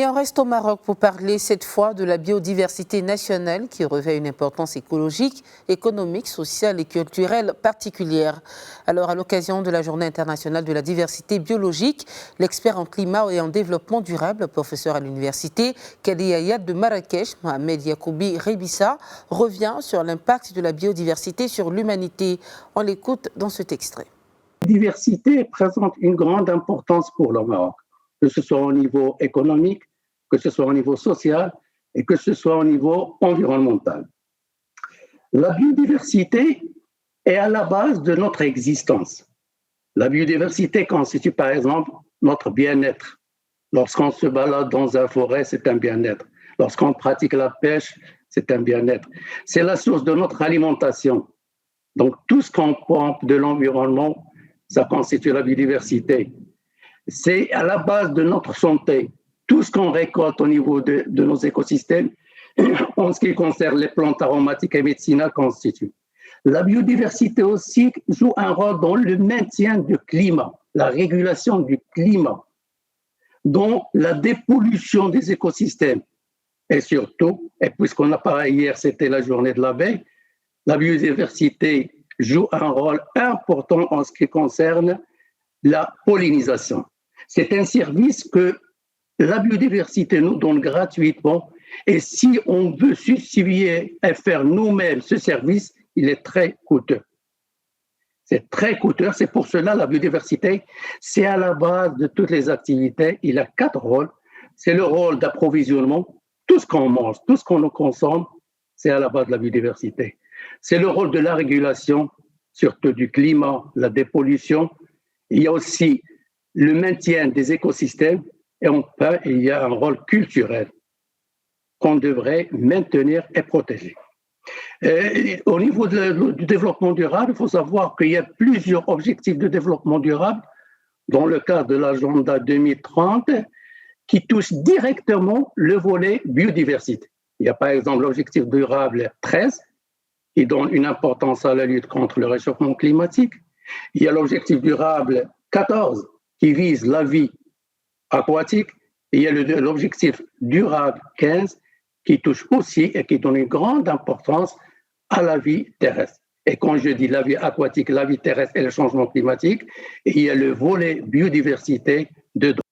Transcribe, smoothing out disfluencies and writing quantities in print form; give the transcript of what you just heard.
Et on reste au Maroc pour parler cette fois de la biodiversité nationale qui revêt une importance écologique, économique, sociale et culturelle particulière. Alors, à l'occasion de la Journée internationale de la diversité biologique, l'expert en climat et en développement durable, professeur à l'université Kadi Hayat de Marrakech, Mohamed Yacoubi Rebissa, revient sur l'impact de la biodiversité sur l'humanité. On l'écoute dans cet extrait. La diversité présente une grande importance pour le Maroc, que ce soit au niveau économique, que ce soit au niveau social et que ce soit au niveau environnemental. La biodiversité est à la base de notre existence. La biodiversité constitue par exemple notre bien-être. Lorsqu'on se balade dans une forêt, c'est un bien-être. Lorsqu'on pratique la pêche, c'est un bien-être. C'est la source de notre alimentation. Donc tout ce qu'on pompe de l'environnement, ça constitue la biodiversité. C'est à la base de notre santé. Tout ce qu'on récolte au niveau de nos écosystèmes, en ce qui concerne les plantes aromatiques et médicinales, constitue. La biodiversité aussi joue un rôle dans le maintien du climat, la régulation du climat, dans la dépollution des écosystèmes. Et surtout, et puisqu'on a parlé hier, c'était la journée de l'abeille, la biodiversité joue un rôle important en ce qui concerne la pollinisation. C'est un service que la biodiversité nous donne gratuitement et si on veut substituer et faire nous-mêmes ce service, il est très coûteux. C'est très coûteux, c'est pour cela la biodiversité, c'est à la base de toutes les activités. Il a 4 rôles. C'est le rôle d'approvisionnement, tout ce qu'on mange, tout ce qu'on consomme, c'est à la base de la biodiversité. C'est le rôle de la régulation, surtout du climat, la dépollution. Il y a aussi le maintien des écosystèmes et enfin, il y a un rôle culturel qu'on devrait maintenir et protéger. Et au niveau du développement durable, il faut savoir qu'il y a plusieurs objectifs de développement durable dans le cadre de l'agenda 2030 qui touchent directement le volet biodiversité. Il y a par exemple l'objectif durable 13 qui donne une importance à la lutte contre le réchauffement climatique. Il y a l'objectif durable 14 qui vise la vie aquatique. Et il y a l'objectif durable 15 qui touche aussi et qui donne une grande importance à la vie terrestre. Et quand je dis la vie aquatique, la vie terrestre et le changement climatique, il y a le volet biodiversité dedans.